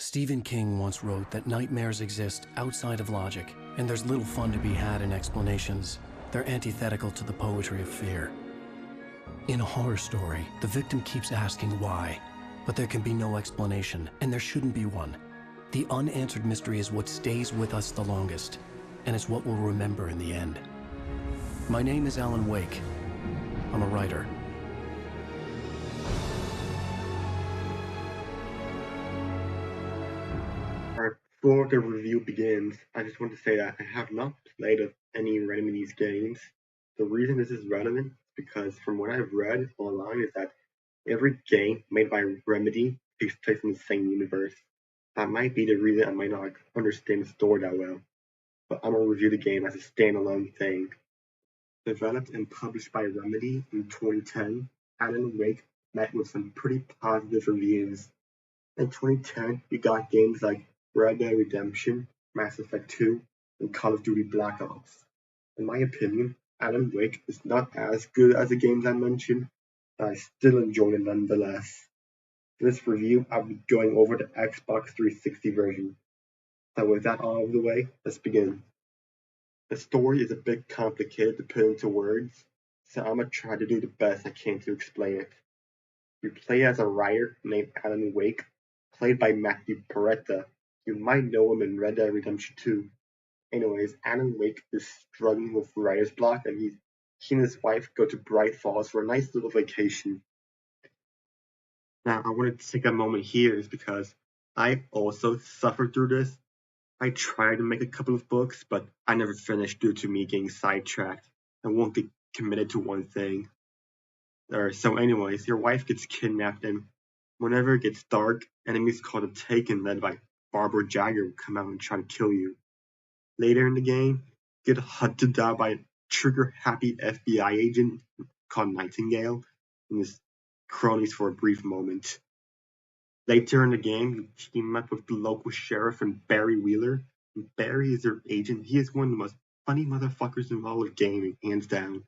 Stephen King once wrote that nightmares exist outside of logic, and there's little fun to be had in explanations. They're antithetical to the poetry of fear. In a horror story, the victim keeps asking why, but there can be no explanation, and there shouldn't be one. The unanswered mystery is what stays with us the longest, and it's what we'll remember in the end. My name is Alan Wake. I'm a writer. Before the review begins, I just want to say that I have not played any Remedy's games. The reason this is relevant is because from what I've read online is that every game made by Remedy takes place in the same universe. That might be the reason I might not understand the story that well, but I'm going to review the game as a standalone thing. Developed and published by Remedy in 2010, Alan Wake met with some pretty positive reviews. In 2010, we got games like Red Dead Redemption, Mass Effect 2, and Call of Duty Black Ops. In my opinion, Alan Wake is not as good as the games I mentioned, but I still enjoy it nonetheless. For this review, I'll be going over the Xbox 360 version. So with that all out of the way, let's begin. The story is a bit complicated to put into words, so I'm going to try to do the best I can to explain it. You play as a writer named Alan Wake, played by Matthew Peretta. You might know him in Red Dead Redemption 2. Anyways, Alan Wake is struggling with writer's block, and he and his wife go to Bright Falls for a nice little vacation. Now, I wanted to take a moment here is because I also suffered through this. I tried to make a couple of books, but I never finished due to me getting sidetracked and won't get committed to one thing. So anyways, your wife gets kidnapped, and whenever it gets dark, enemies called the Taken, led by Barbara Jagger, will come out and try to kill you. Later in the game, you get hunted down by a trigger-happy FBI agent called Nightingale and his cronies for a brief moment. Later in the game, you team up with the local sheriff and Barry Wheeler. And Barry is their agent. He is one of the most funny motherfuckers in all of gaming, hands down.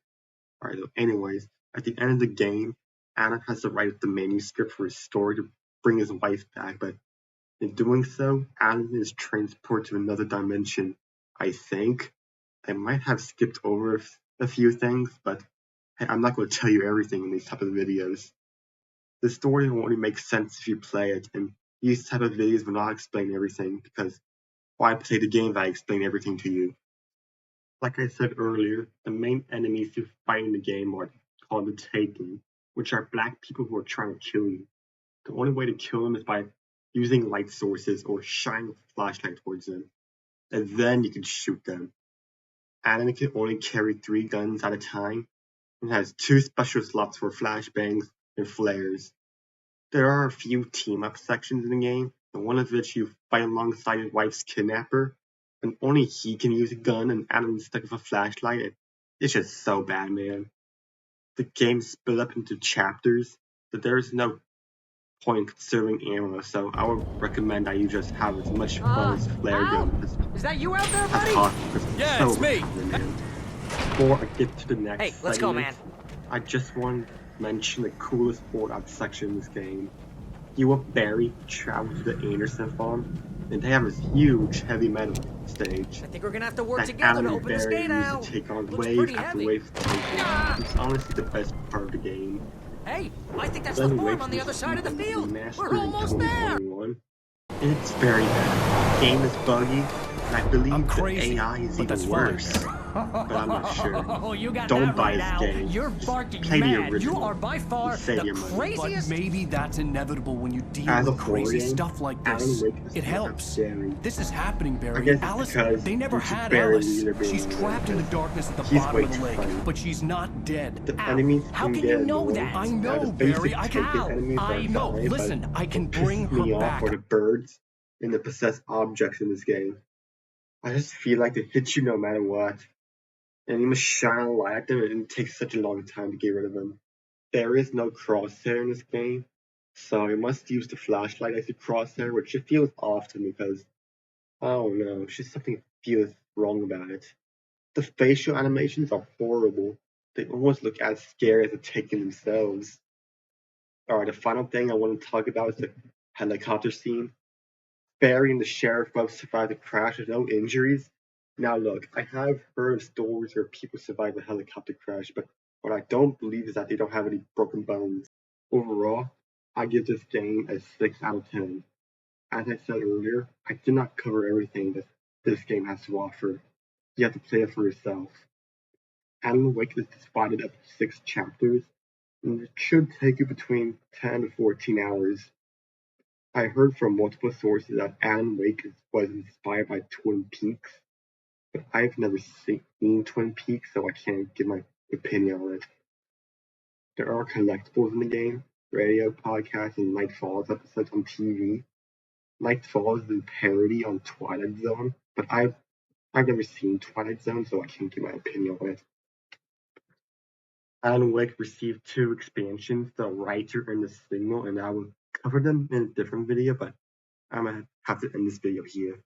Alright, so anyways, at the end of the game, Alan has to write the manuscript for his story to bring his wife back, but in doing so, Alan is transported to another dimension, I think. I might have skipped over a few things, but I'm not going to tell you everything in these type of videos. The story will only make sense if you play it, and these type of videos will not explain everything, because why play the game if I explain everything to you? Like I said earlier, the main enemies you fight in the game are called the Taken, which are black people who are trying to kill you. The only way to kill them is by using light sources or shining a flashlight towards them, and then you can shoot them. Alan can only carry 3 guns at a time, and has 2 special slots for flashbangs and flares. There are a few team-up sections in the game, and one of which you fight alongside your wife's kidnapper, and only he can use a gun and Alan's stuck with a flashlight. It's just so bad, man. The game split up into chapters, but there is no point in conserving ammo, so I would recommend that you just have as much fun as flare gun Is that you out there, buddy? possible. Yeah, it's me. Man. Before I get to the next Hey, let's go, man. I just want to mention the coolest board-up section in this game. You and Barry travel to the Anderson farm, and they have this huge heavy metal stage. I think we're gonna have to work that together Alan to and open this Barry gate use out. to take on Looks wave pretty after heavy. wave of tension. It's honestly the best part of the game. Hey, I think that's the farm on the other side of the field. We're almost there. It's very bad. The game is buggy, and I believe I'm crazy, the AI is but even that's worse. fine. But I'm not sure. Oh, you got Don't that buy right this now. game. You're Just barking play the mad. original You are by far and save the your money. craziest. But maybe that's inevitable when you deal As a with crazy horror game, stuff like Alan this. Wake is It not helps. scary. This is happening, I Barry. guess it's Alice, because they never due to had Barry Alice. Wheeler being She's in trapped in the this, darkness at the he's bottom way of the too lake, funny. but she's not dead. The Ow. enemies How can can get you know annoying. that? I Now, the know, basic Barry. I Taken can. enemies I are know. fine, Listen, but I can what bring pisses her me off back. are the birds and the possessed objects in this game. I just feel like they hit you no matter what, and you must shine a light at them, and it takes such a long time to get rid of them. There is no crosshair in this game, so you must use the flashlight as your crosshair, which it feels off to me because, I don't know, it's just something that feels wrong about it. The facial animations are horrible. they almost look as scary as the Taken themselves. Alright, the final thing I want to talk about is the helicopter scene. Barry and the sheriff both survived the crash with no injuries. Now look, I have heard of stories where people survive a helicopter crash, but what I don't believe is that they don't have any broken bones. Overall, I give this game a 6 out of 10. As I said earlier, I did not cover everything that this game has to offer. You have to play it for yourself. Alan Wake is divided up 6 chapters, and it should take you between 10 to 14 hours. I heard from multiple sources that Alan Wake was inspired by Twin Peaks, but I've never seen Twin Peaks, so I can't give my opinion on it. There are collectibles in the game, radio, podcasts, and Night Falls episodes on TV. Night Falls is a parody on Twilight Zone, but I've never seen Twilight Zone, so I can't give my opinion on it. Alan Wake received 2 expansions, the Writer and the Signal, and I will cover them in a different video, but I'm gonna have to end this video here.